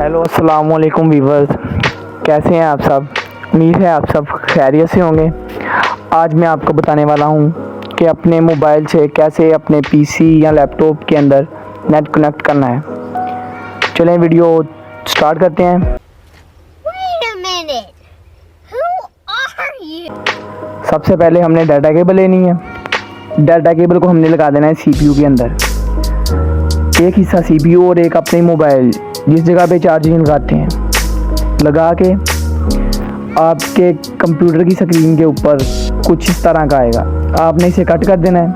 Hello अस्सलाम वालेकुम viewers, कैसे हैं आप सब। उम्मीद है आप सब खैरियत से होंगे। आज मैं आपको बताने वाला हूं कि अपने मोबाइल से कैसे अपने पीसी या लैपटॉप के अंदर नेट कनेक्ट करना है। चलें वीडियो स्टार्ट करते हैं। Wait a minute. Who are you? सबसे पहले हमने डाटा केबल लेनी है। डाटा केबल को हमने लगा देना है सीपीयू के अंदर। एक हिस्सा सीपीयू और एक अपने मोबाइल जिस जगह पे चार्जिंग लगाते हैं लगा के आपके कंप्यूटर की स्क्रीन के ऊपर कुछ इस तरह का आएगा। आपने इसे कट कर देना है।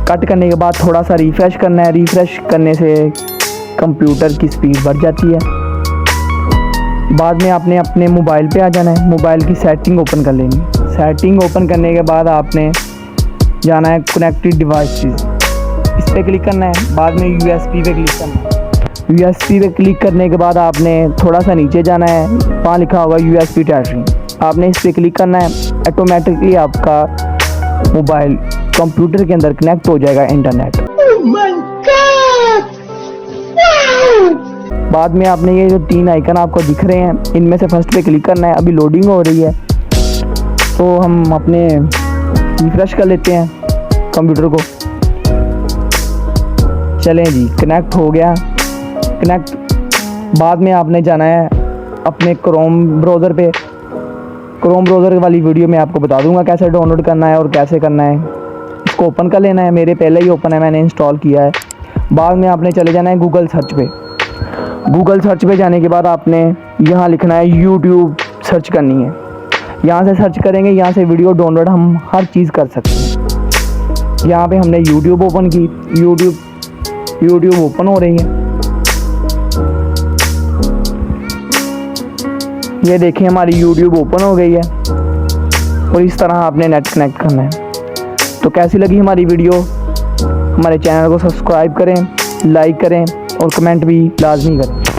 कट करने के बाद थोड़ा सा रिफ़्रेश करना है। रिफ़्रेश करने से कंप्यूटर की स्पीड बढ़ जाती है। बाद में आपने अपने मोबाइल पे आ जाना है। मोबाइल की सेटिंग ओपन कर लेनी। सेटिंग ओपन करने के बाद आपने जाना है कनेक्टेड डिवाइसेस, इस पर क्लिक करना है। बाद में यूएसबी पे क्लिक करना है। यूएसबी पे क्लिक करने के बाद आपने थोड़ा सा नीचे जाना है, वहाँ लिखा होगा यूएसबी टैरिंग। आपने इस पर क्लिक करना है। ऑटोमेटिकली आपका मोबाइल कंप्यूटर के अंदर कनेक्ट हो जाएगा इंटरनेट। बाद में आपने ये जो 3 आइकन आपको दिख रहे हैं, इनमें से फर्स्ट पे क्लिक करना है। अभी लोडिंग हो रही है तो हम अपने रिफ्रेश कर लेते हैं कंप्यूटर को। चलें जी, कनेक्ट हो गया। कनेक्ट बाद में आपने जाना है अपने क्रोम ब्राउज़र पे। क्रोम ब्राउज़र वाली वीडियो में आपको बता दूंगा कैसे डाउनलोड करना है और कैसे करना है। इसको ओपन कर लेना है। मेरे पहले ही ओपन है, मैंने इंस्टॉल किया है। बाद में आपने चले जाना है गूगल सर्च पे। गूगल सर्च पे जाने के बाद आपने यहाँ लिखना है यूट्यूब सर्च करनी है। यहाँ से सर्च करेंगे, यहाँ से वीडियो डाउनलोड हम हर चीज़ कर सकते हैं। यहाँ पे हमने यूट्यूब ओपन की। यूट्यूब ओपन हो रही है। ये देखिए हमारी यूट्यूब ओपन हो गई है और इस तरह आपने नेट कनेक्ट करना है। तो कैसी लगी हमारी वीडियो? हमारे चैनल को सब्सक्राइब करें, लाइक करें और कमेंट भी लाजमी करें।